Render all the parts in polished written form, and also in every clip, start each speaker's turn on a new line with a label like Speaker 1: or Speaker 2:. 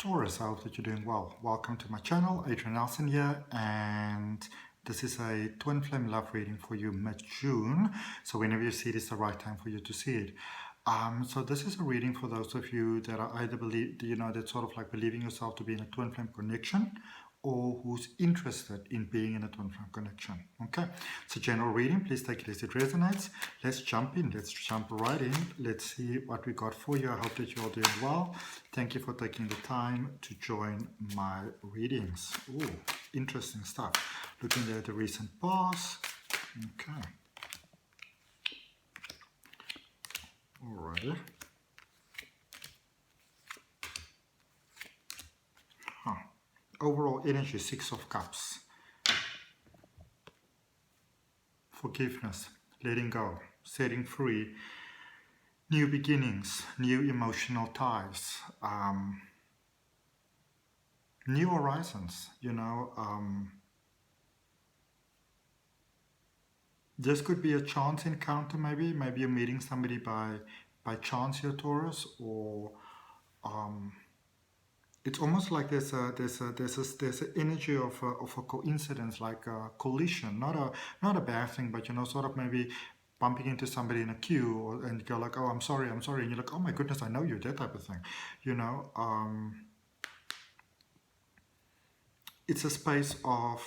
Speaker 1: Taurus, I hope that you're doing well. Welcome to my channel, Adrian H here, and this is a twin flame love reading for you mid-June. So whenever you see it, it's the right time for you to see it. So this is a reading for those of you that are either that sort of like believing yourself to be in a twin flame connection, or who's interested in being in a twin flame connection. Okay, it's a general reading. Please take it as it resonates. Let's jump in. Let's jump right in. Let's see what we got for you. I hope that you're all doing well. Thank you for taking the time to join my readings. Ooh, interesting stuff. Looking at the recent past. Okay. Alrighty. Overall energy, Six of Cups. Forgiveness, letting go, setting free, new beginnings, new emotional ties, new horizons, this could be a chance encounter, maybe you're meeting somebody by chance here, Taurus, or it's almost like there's an energy of a coincidence, like a collision, not a bad thing, but sort of maybe bumping into somebody in a queue, and you're like, oh, I'm sorry, and you're like, oh my goodness, I know you, that type of thing, it's a space of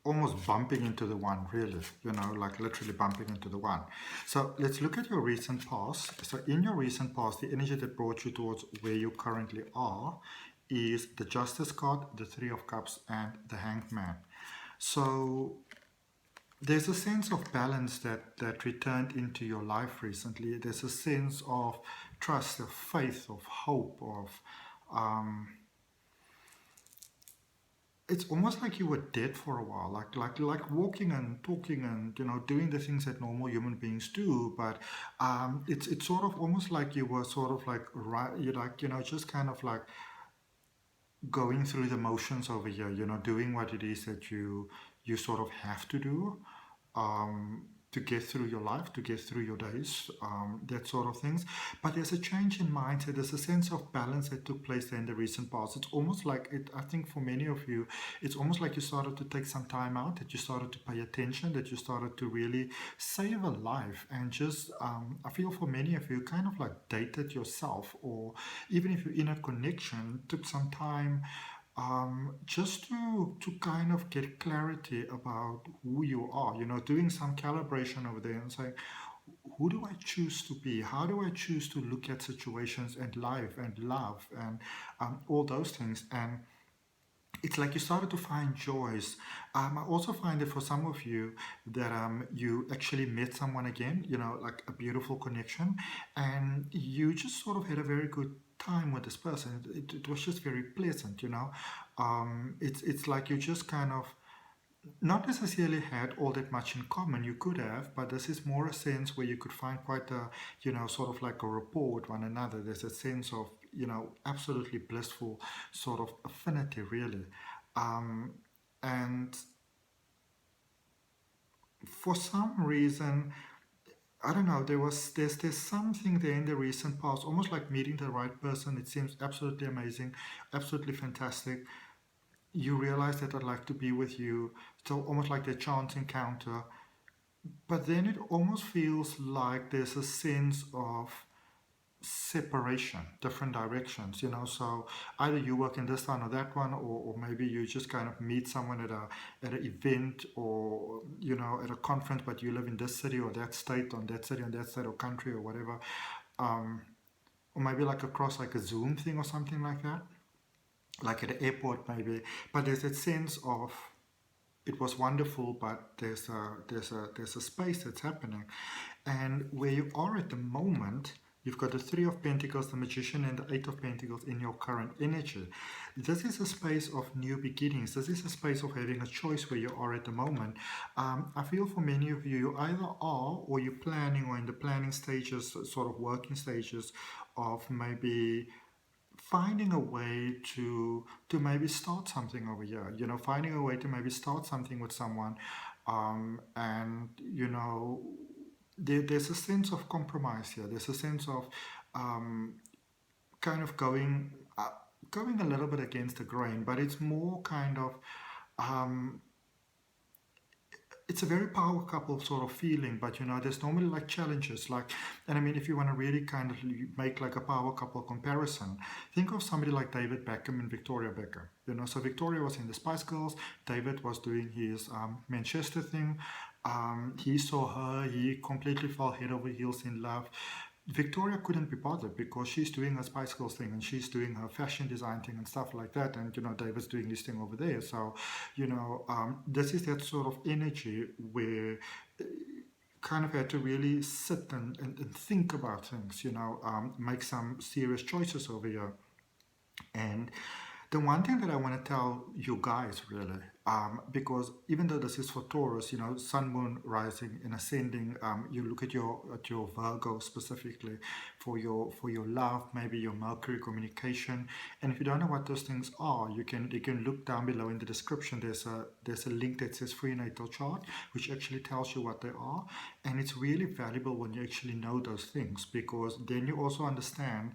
Speaker 1: almost bumping into the one, really, like literally bumping into the one. So let's look at your recent past. So in your recent past, the energy that brought you towards where you currently are is the Justice card, the Three of Cups, and the Hanged Man. So there's a sense of balance that returned into your life recently. There's a sense of trust, of faith, of hope, of it's almost like you were dead for a while, like walking and talking and doing the things that normal human beings do, but it's sort of almost like you were sort of like just kind of like going through the motions over here, doing what it is that you sort of have to do to get through your life, to get through your days, that sort of things. But there's a change in mindset. There's a sense of balance that took place there in the recent past. It's almost like I think for many of you, it's almost like you started to take some time out, that you started to pay attention, that you started to really savor life, and just I feel for many of you kind of like dated yourself, or even if you're in a connection, took some time just to kind of get clarity about who you are, doing some calibration over there and saying, who do I choose to be? How do I choose to look at situations and life and love and all those things? And it's like you started to find joys. I also find that for some of you that you actually met someone again, like a beautiful connection, and you just sort of had a very good time with this person. It was just very pleasant, it's like you just kind of not necessarily had all that much in common. You could have, but this is more a sense where you could find quite a sort of like a rapport with one another. There's a sense of absolutely blissful sort of affinity, really, and for some reason, I don't know, there's something there in the recent past, almost like meeting the right person. It seems absolutely amazing, absolutely fantastic. You realize that I'd like to be with you. So almost like the chance encounter. But then it almost feels like there's a sense of separation, different directions, so either you work in this one or that one, or maybe you just kind of meet someone at an event, or at a conference, but you live in this city or that state, on that city, on that state or country or whatever, or maybe like across like a Zoom thing or something like that, like at the airport maybe. But there's that sense of it was wonderful, but there's a space that's happening, and where you are at the moment. You've got the Three of Pentacles, the Magician, and the Eight of Pentacles in your current energy. This is a space of new beginnings. This is a space of having a choice where you are at the moment. I feel for many of you, you either are, or you're planning, or in the planning stages, sort of working stages of maybe finding a way to maybe start something over here, finding a way to maybe start something with someone, and there's a sense of compromise here. There's a sense of kind of going going a little bit against the grain, but it's more kind of it's a very power couple sort of feeling, but there's normally like challenges, and I mean, if you want to really kind of make like a power couple comparison, think of somebody like David Beckham and Victoria Beckham. So Victoria was in the Spice Girls, David was doing his Manchester thing. He saw her, he completely fell head over heels in love. Victoria couldn't be bothered because she's doing her Spice Girls thing and she's doing her fashion design thing and stuff like that, and David's doing this thing over there. So this is that sort of energy where kind of had to really sit and think about things, make some serious choices over here. And the one thing that I want to tell you guys really, because even though this is for Taurus, Sun, Moon, Rising, and Ascending, you look at your Virgo specifically for your love, maybe your Mercury communication, and if you don't know what those things are, you can look down below in the description. There's a link that says free natal chart, which actually tells you what they are, and it's really valuable when you actually know those things, because then you also understand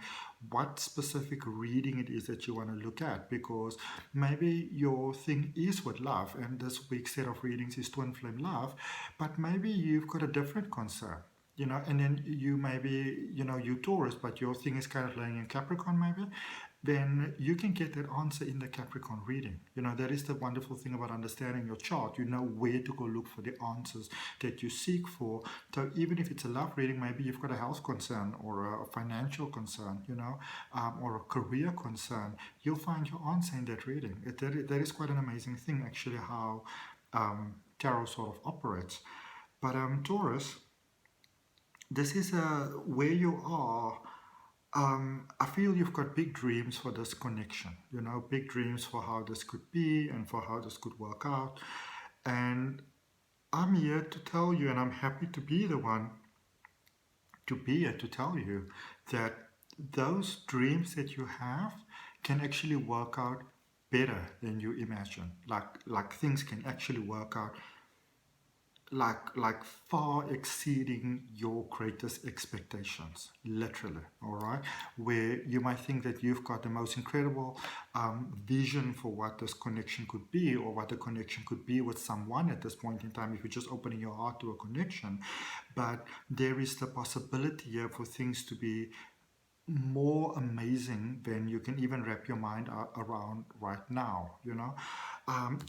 Speaker 1: what specific reading it is that you want to look at, because maybe your thing is with love and this week's set of readings is twin flame love, but maybe you've got a different concern, and then you maybe, you Taurus, but your thing is kind of laying in Capricorn maybe, then you can get that answer in the Capricorn reading. That is the wonderful thing about understanding your chart. You know where to go look for the answers that you seek for. So even if it's a love reading, maybe you've got a health concern or a financial concern, or a career concern, you'll find your answer in that reading. That is quite an amazing thing, actually, how tarot sort of operates. But Taurus, this is where you are. I feel you've got big dreams for this connection, big dreams for how this could be and for how this could work out. And I'm here to tell you, and I'm happy to be the one to be here to tell you that those dreams that you have can actually work out better than you imagine. Like things can actually work out like far exceeding your greatest expectations, literally, all right? Where you might think that you've got the most incredible vision for what this connection could be, or what the connection could be with someone at this point in time, if you're just opening your heart to a connection. But there is the possibility here for things to be more amazing than you can even wrap your mind around right now,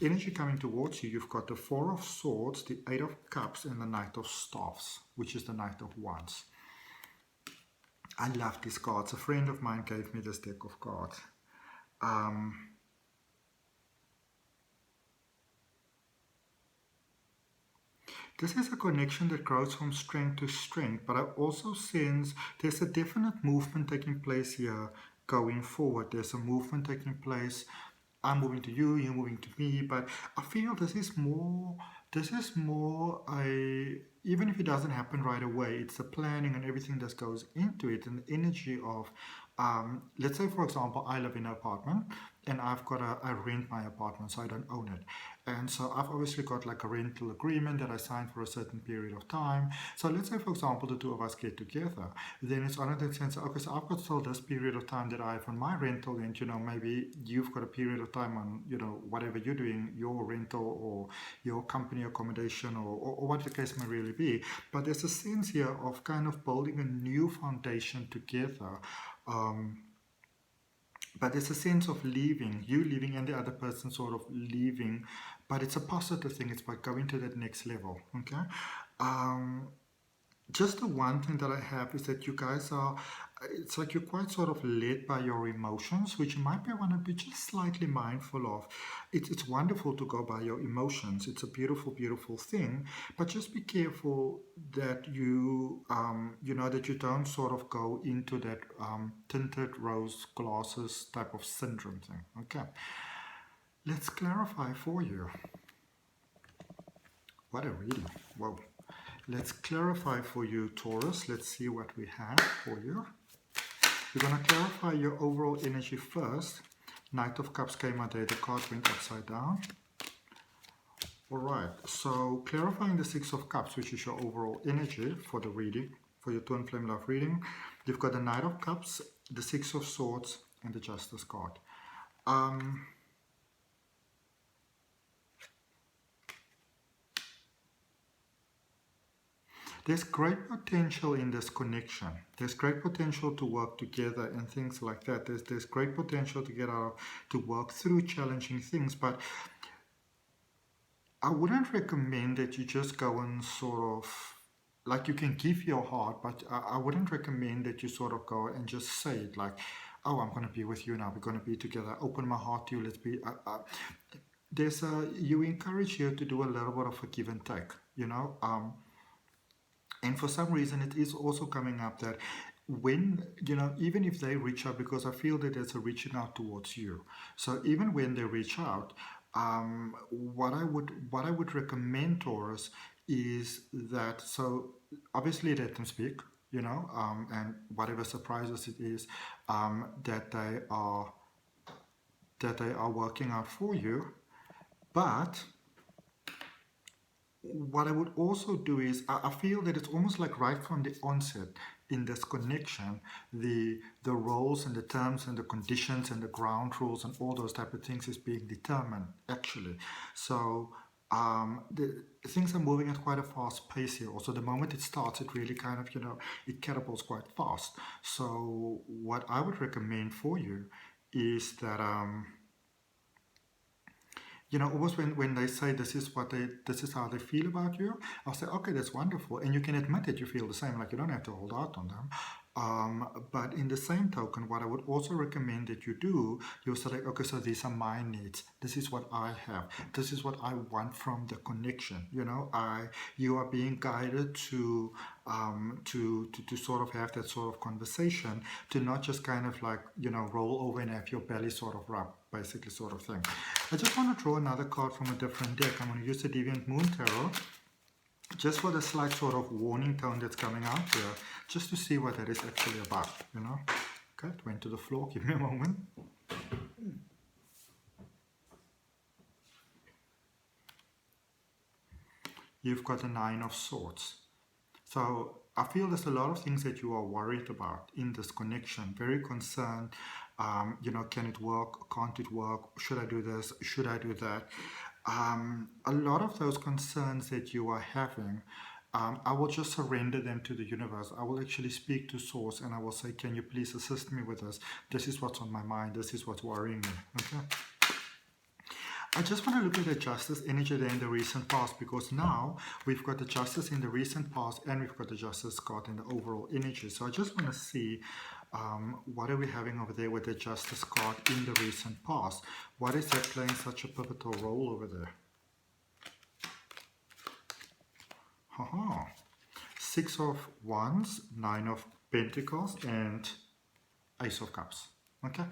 Speaker 1: energy coming towards you. You've got the Four of Swords, the Eight of Cups, and the Knight of Staffs, which is the Knight of Wands. I love these cards. A friend of mine gave me this deck of cards. This is a connection that grows from strength to strength, but I also sense there's a definite movement taking place here going forward. There's a movement taking place. I'm moving to you, you're moving to me, but I feel this is more even if it doesn't happen right away, it's the planning and everything that goes into it, and the energy of, let's say, for example, I live in an apartment and I rent my apartment, so I don't own it. And so I've obviously got like a rental agreement that I signed for a certain period of time. So let's say, for example, the two of us get together, then it's on that sense, okay, so I've got still this period of time that I have on my rental, and maybe you've got a period of time on, whatever you're doing, your rental or your company accommodation or what the case may really be. But there's a sense here of kind of building a new foundation together. But there's a sense of leaving, you leaving and the other person sort of leaving, but it's a positive thing. It's about going to that next level, okay? Just the one thing that I have is that you guys are, it's like you're quite sort of led by your emotions, which you might want to be just slightly mindful of. It's wonderful to go by your emotions. It's a beautiful, beautiful thing, but just be careful that you, that you don't sort of go into that tinted rose glasses type of syndrome thing, okay? Let's clarify for you. What a reading, whoa. Let's clarify for you, Taurus. Let's see what we have for you. We're going to clarify your overall energy first. Knight of Cups came out there. The card went upside down. All right. So clarifying the Six of Cups, which is your overall energy for the reading, for your twin flame love reading. You've got the Knight of Cups, the Six of Swords, and the Justice card. Um, there's great potential in this connection. There's great potential to work together and things like that. There's great potential to get out, to work through challenging things, but I wouldn't recommend that you just go and sort of, like, you can give your heart, but I wouldn't recommend that you sort of go and just say it like, oh, I'm going to be with you now. We're going to be together. Open my heart to you. Let's be. You encourage you to do a little bit of a give and take, you know. And for some reason, it is also coming up that when, you know, even if they reach out, because I feel that there's a reaching out towards you. So even when they reach out, what I would recommend, Taurus, is that, so obviously let them speak, you know, and whatever surprises it is, that they are working out for you. But what I would also do is, I feel that it's almost like right from the onset in this connection, the roles and the terms and the conditions and the ground rules and all those type of things is being determined actually. So the things are moving at quite a fast pace here. Also, the moment it starts, it really kind of, you know, it catapults quite fast. So what I would recommend for you is that you know, almost when they say this is how they feel about you, I'll say, okay, that's wonderful. And you can admit that you feel the same, like you don't have to hold out on them. But in the same token, what I would also recommend that you do, you'll say, like, okay, so these are my needs. This is what I have. This is what I want from the connection. You know, you are being guided to sort of have that sort of conversation, to not just kind of like, you know, roll over and have your belly sort of rub, basically, sort of thing. I just want to draw another card from a different deck. I'm going to use the Deviant Moon Tarot, just for the slight sort of warning tone that's coming out here, just to see what that is actually about, you know. Okay, it went to the floor. Give me a moment. You've got the Nine of Swords. So I feel there's a lot of things that you are worried about in this connection, very concerned. You know, can it work? Can't it work? Should I do this? Should I do that? A lot of those concerns that you are having, I will just surrender them to the universe. I will actually speak to Source and I will say, can you please assist me with this? This is what's on my mind. This is what's worrying me. Okay. I just want to look at the Justice energy there in the recent past, because now we've got the Justice in the recent past and we've got the Justice card in the overall energy. So I just want to see what are we having over there with the Justice card in the recent past. What is that playing such a pivotal role over there? Haha. Six of Wands, Nine of Pentacles, and Ace of Cups. Okay.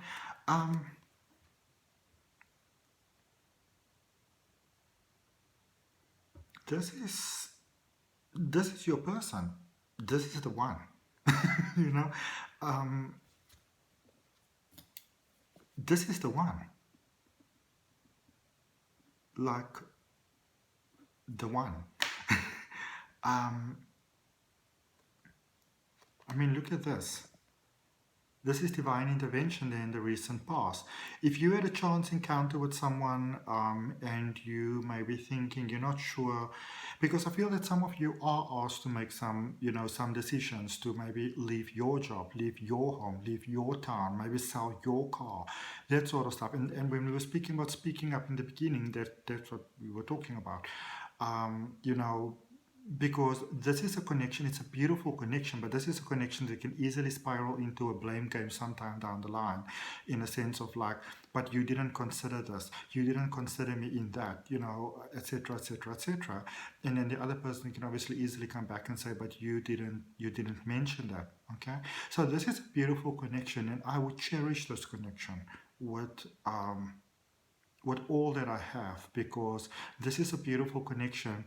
Speaker 1: This is your person. This is the one. You know, this is the one. Like the one. I mean, look at this. This is divine intervention there in the recent past. If you had a chance encounter with someone and you may be thinking, you're not sure, because I feel that some of you are asked to make some, you know, some decisions to maybe leave your job, leave your home, leave your town, maybe sell your car, that sort of stuff. And when we were speaking about speaking up in the beginning, that's what we were talking about. You know, because this is a connection, it's a beautiful connection, but this is a connection that can easily spiral into a blame game sometime down the line, in a sense of like, but you didn't consider this, you didn't consider me in that, you know, etc, etc, etc. And then the other person can obviously easily come back and say, but you didn't mention that. Okay, so this is a beautiful connection, and I would cherish this connection with all that I have, because this is a beautiful connection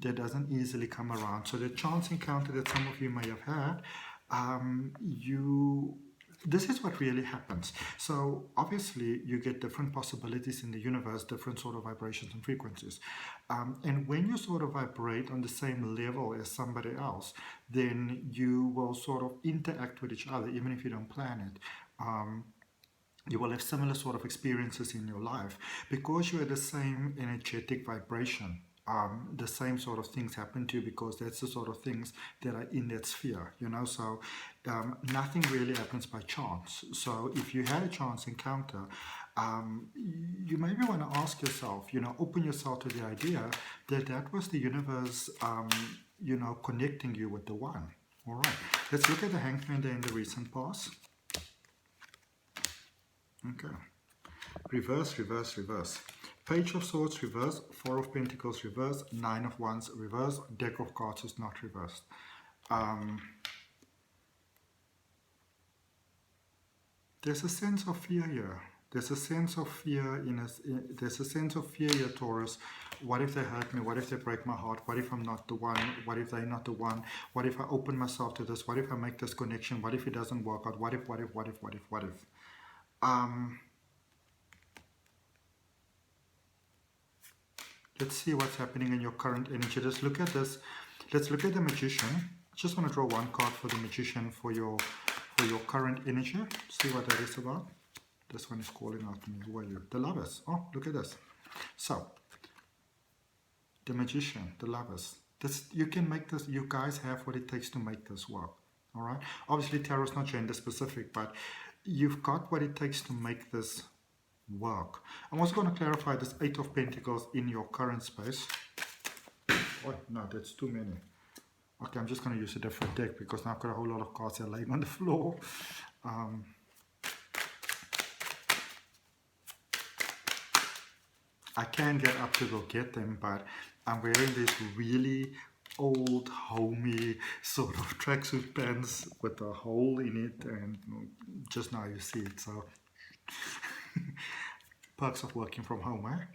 Speaker 1: that doesn't easily come around. So the chance encounter that some of you may have had, this is what really happens. So obviously you get different possibilities in the universe, different sort of vibrations and frequencies. And when you sort of vibrate on the same level as somebody else, then you will sort of interact with each other, even if you don't plan it. You will have similar sort of experiences in your life because you're at the same energetic vibration. The same sort of things happen to you because that's the sort of things that are in that sphere, you know. So nothing really happens by chance. So if you had a chance encounter, you maybe want to ask yourself, you know, open yourself to the idea that that was the universe, you know, connecting you with the one. All right, let's look at the Hangman there in the recent past. Okay. Reverse, reverse, reverse. Page of Swords, reverse. Four of Pentacles, reverse. Nine of Wands, reverse. Deck of Cards is not reversed. There's a sense of fear here. There's a sense of fear there's a sense of fear here, Taurus. What if they hurt me? What if they break my heart? What if I'm not the one? What if they're not the one? What if I open myself to this? What if I make this connection? What if it doesn't work out? What if, what if, what if, what if, what if? Let's see what's happening in your current energy. Let's look at this. Let's look at the Magician. I just want to draw one card for the Magician for your current energy. See what that is about. This one is calling out to me. Who are you? The Lovers. Oh, look at this. So, the Magician, the Lovers. This, you can make this. You guys have what it takes to make this work. All right. Obviously, tarot is not gender specific, but you've got what it takes to make this work. I'm also going to clarify this Eight of Pentacles in your current space. Oh, no, that's too many. Okay, I'm just going to use a different deck because now I've got a whole lot of cards here laying on the floor. I can get up to go get them, but I'm wearing these really old, homey sort of tracksuit pants with a hole in it, and just now you see it. So perks of working from home, eh?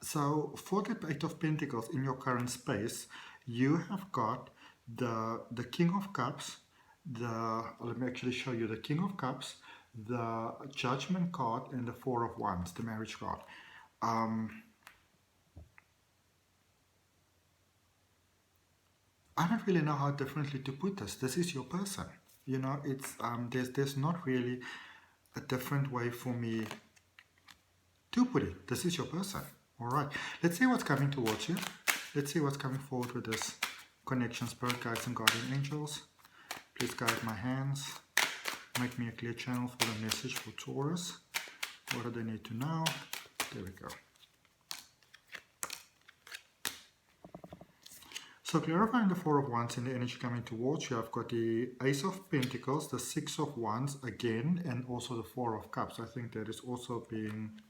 Speaker 1: So for the Eight of Pentacles in your current space, you have got the King of Cups, let me actually show you the King of Cups, the Judgment card, and the Four of Wands, the marriage card. I don't really know how differently to put this. This is your person. You know, it's there's not really a different way for me to put it. This is your person. All right. Let's see what's coming towards you. Let's see what's coming forward with this connection. Spirit guides and guardian angels, please guide my hands. Make me a clear channel for the message for Taurus. What do they need to know? There we go. So clarifying the Four of Wands and the energy coming towards you, I've got the Ace of Pentacles, the Six of Wands again, and also the Four of Cups. I think that is also being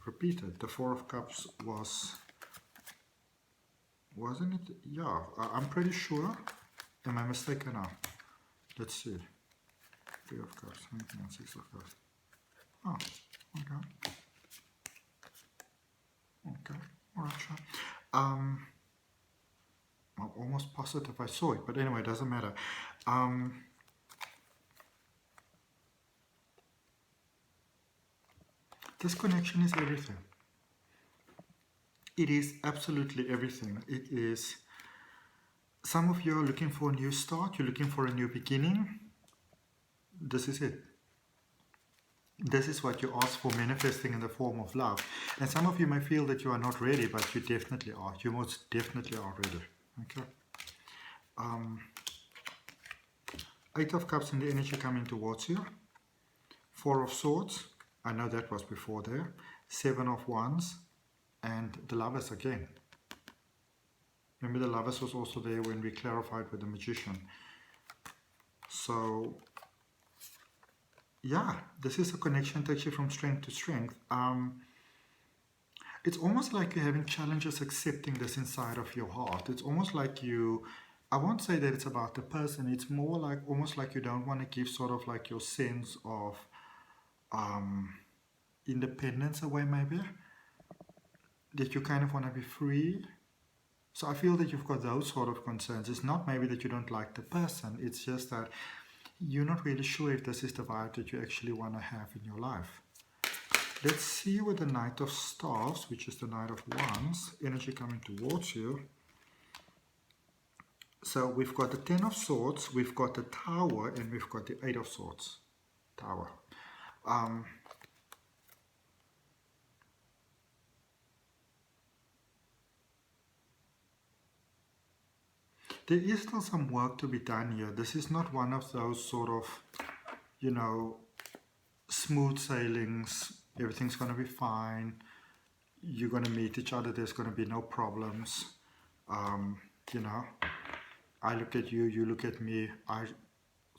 Speaker 1: repeated. The Four of Cups wasn't it? Yeah, I'm pretty sure. Am I mistaken now? Let's see. Three of Cups, and Six of Cups. Oh, okay. Okay, alright, sure. I'm almost positive I saw it, but anyway, it doesn't matter. This connection is everything. It is absolutely everything. It is, some of you are looking for a new start, you're looking for a new beginning. This is it. This is what you ask for, manifesting in the form of love. And some of you may feel that you are not ready, but you definitely are. You most definitely are ready. Okay. Eight of Cups and the energy coming towards you. Four of Swords. I know that was before there. Seven of Wands. And the Lovers again. Remember, the Lovers was also there when we clarified with the Magician. So, yeah, this is a connection that takes you from strength to strength. It's almost like you're having challenges accepting this inside of your heart. It's almost like you, I won't say that it's about the person. It's more like, almost like you don't want to give sort of like your sense of independence away, maybe. That you kind of want to be free. So I feel that you've got those sort of concerns. It's not maybe that you don't like the person. It's just that you're not really sure if this is the vibe that you actually want to have in your life. Let's see with the Knight of Staves, which is the Knight of Wands, energy coming towards you. So we've got the Ten of Swords, we've got the Tower, and we've got the Eight of Swords. Tower. There is still some work to be done here. This is not one of those sort of, you know, smooth sailings. Everything's going to be fine. You're going to meet each other. There's going to be no problems. You know, I look at you, you look at me. I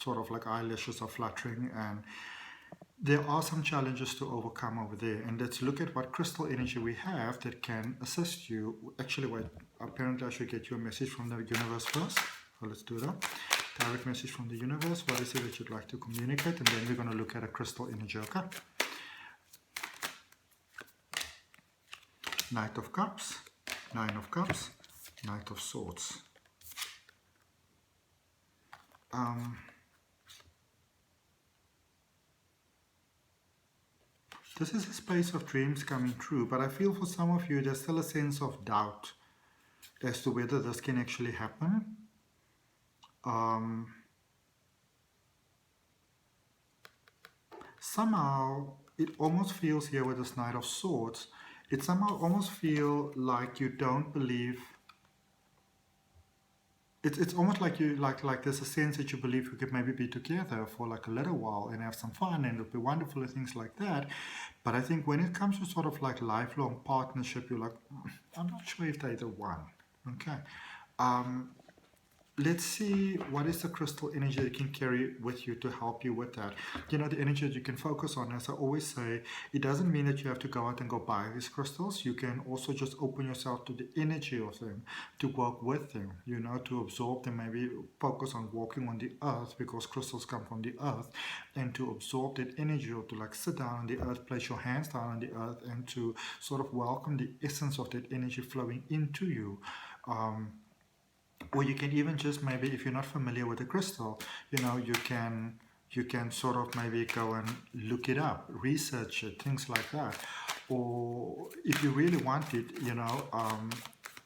Speaker 1: sort of like eyelashes are fluttering, and there are some challenges to overcome over there. And let's look at what crystal energy we have that can assist you. Actually, wait, apparently I should get you a message from the universe first. So let's do that. Direct message from the universe. What is it that you'd like to communicate? And then we're going to look at a crystal energy, okay? Knight of Cups, Nine of Cups, Knight of Swords. This is a space of dreams coming true, but I feel for some of you there's still a sense of doubt as to whether this can actually happen. Somehow it almost feels here with this Knight of Swords, it somehow almost feels like you don't believe. It's almost like you like there's a sense that you believe you could maybe be together for like a little while and have some fun and it'll be wonderful and things like that. But I think when it comes to sort of like lifelong partnership, you're like, I'm not sure if they're the one. Okay. Let's see what is the crystal energy that can carry with you to help you with that. You know, the energy that you can focus on, as I always say, it doesn't mean that you have to go out and go buy these crystals. You can also just open yourself to the energy of them, to work with them, you know, to absorb them, maybe focus on walking on the earth because crystals come from the earth, and to absorb that energy or to like sit down on the earth, place your hands down on the earth and to sort of welcome the essence of that energy flowing into you. Or you can even just maybe, if you're not familiar with the crystal, you know, you can sort of maybe go and look it up, research it, things like that. Or if you really want it, you know,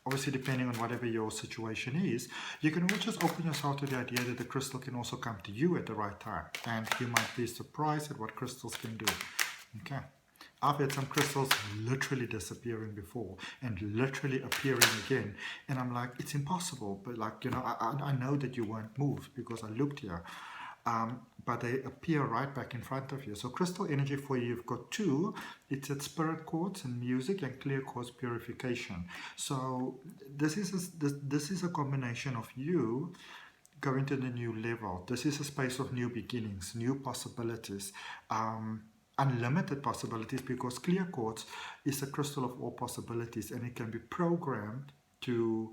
Speaker 1: obviously depending on whatever your situation is, you can always just open yourself to the idea that the crystal can also come to you at the right time. And you might be surprised at what crystals can do. Okay. I've had some crystals literally disappearing before and literally appearing again. And I'm like, it's impossible. But like, you know, I know that you weren't moved because I looked here. But they appear right back in front of you. So crystal energy for you, you've got two. It's at spirit quartz and music and clear quartz purification. So this is a combination of you going to the new level. This is a space of new beginnings, new possibilities. Unlimited possibilities, because clear quartz is a crystal of all possibilities and it can be programmed to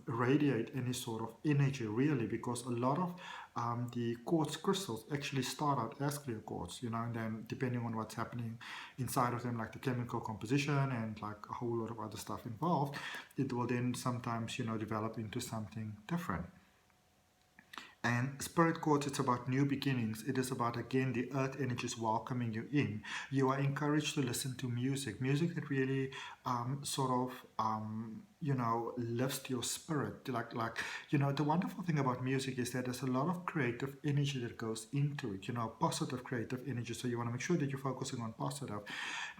Speaker 1: radiate any sort of energy, really, because a lot of the quartz crystals actually start out as clear quartz, you know, and then depending on what's happening inside of them, like the chemical composition and like a whole lot of other stuff involved, it will then sometimes, you know, develop into something different. And spirit quartz, it's about new beginnings. It is about, again, the earth energies welcoming you in. You are encouraged to listen to music that really sort of you know, lifts your spirit. Like you know, the wonderful thing about music is that there's a lot of creative energy that goes into it, you know, positive creative energy. So you want to make sure that you're focusing on positive,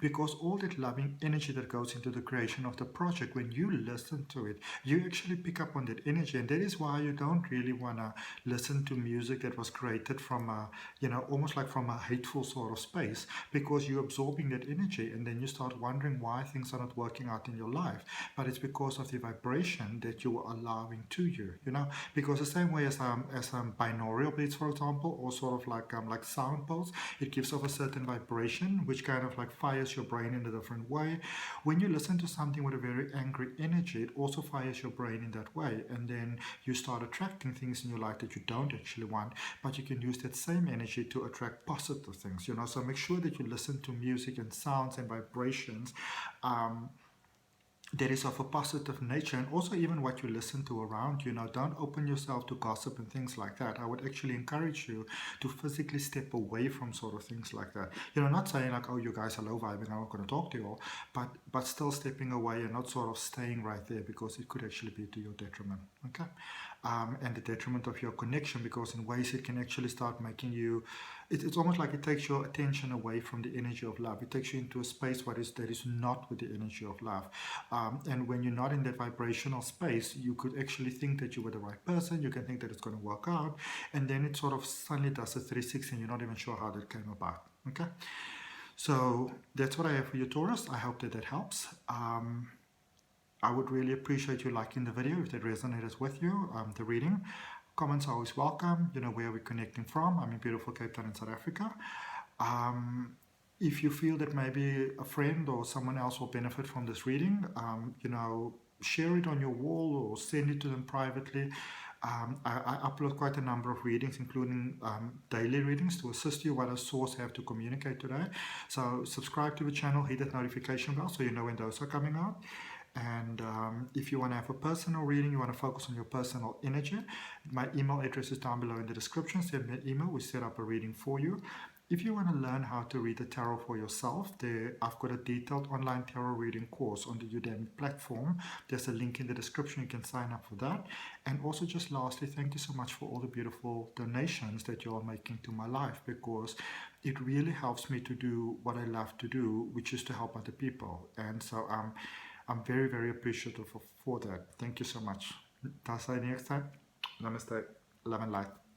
Speaker 1: because all that loving energy that goes into the creation of the project, when you listen to it, you actually pick up on that energy. And that is why you don't really want to listen to music that was created from a, you know, almost like from a hateful sort of space, because you're absorbing that energy and then you start wondering why things are not working out in your life. But it's because of the vibration that you are allowing to you, you know, because the same way as binaural beats, for example, or sort of like sound pulse, it gives off a certain vibration which kind of like fires your brain in a different way. When you listen to something with a very angry energy, it also fires your brain in that way, and then you start attracting things in your life that you don't actually want, but you can use that same energy to attract positive things, you know. So make sure that you listen to music and sounds and vibrations that is of a positive nature, and also even what you listen to around you. Know, don't open yourself to gossip and things like that. I would actually encourage you to physically step away from sort of things like that. You know, not saying like, oh, you guys are low vibing, I'm not going to talk to you all, but still stepping away and not sort of staying right there, because it could actually be to your detriment. Okay. and the detriment of your connection, because in ways it can actually start making you, it's almost like it takes your attention away from the energy of love. It takes you into a space that is not with the energy of love. And when you're not in that vibrational space, you could actually think that you were the right person. You can think that it's going to work out. And then it sort of suddenly does a 360 and you're not even sure how that came about. Okay. So that's what I have for you, Taurus. I hope that helps. I would really appreciate you liking the video if that resonates with you, the reading. Comments are always welcome. You know where we're connecting from. I'm in beautiful Cape Town in South Africa. If you feel that maybe a friend or someone else will benefit from this reading, share it on your wall or send it to them privately. I upload quite a number of readings, including daily readings, to assist you what a source have to communicate today. So subscribe to the channel, hit that notification bell so you know when those are coming out. And if you want to have a personal reading, you want to focus on your personal energy, my email address is down below in the description. Send me an email, we set up a reading for you. If you want to learn how to read the tarot for yourself, I've got a detailed online tarot reading course on the Udemy platform. There's a link in the description. You can sign up for that. And also, just lastly, thank you so much for all the beautiful donations that you're making to my life, because it really helps me to do what I love to do, which is to help other people. And so I'm very, very appreciative for that. Thank you so much. Till I see you next time. Namaste. Love and light.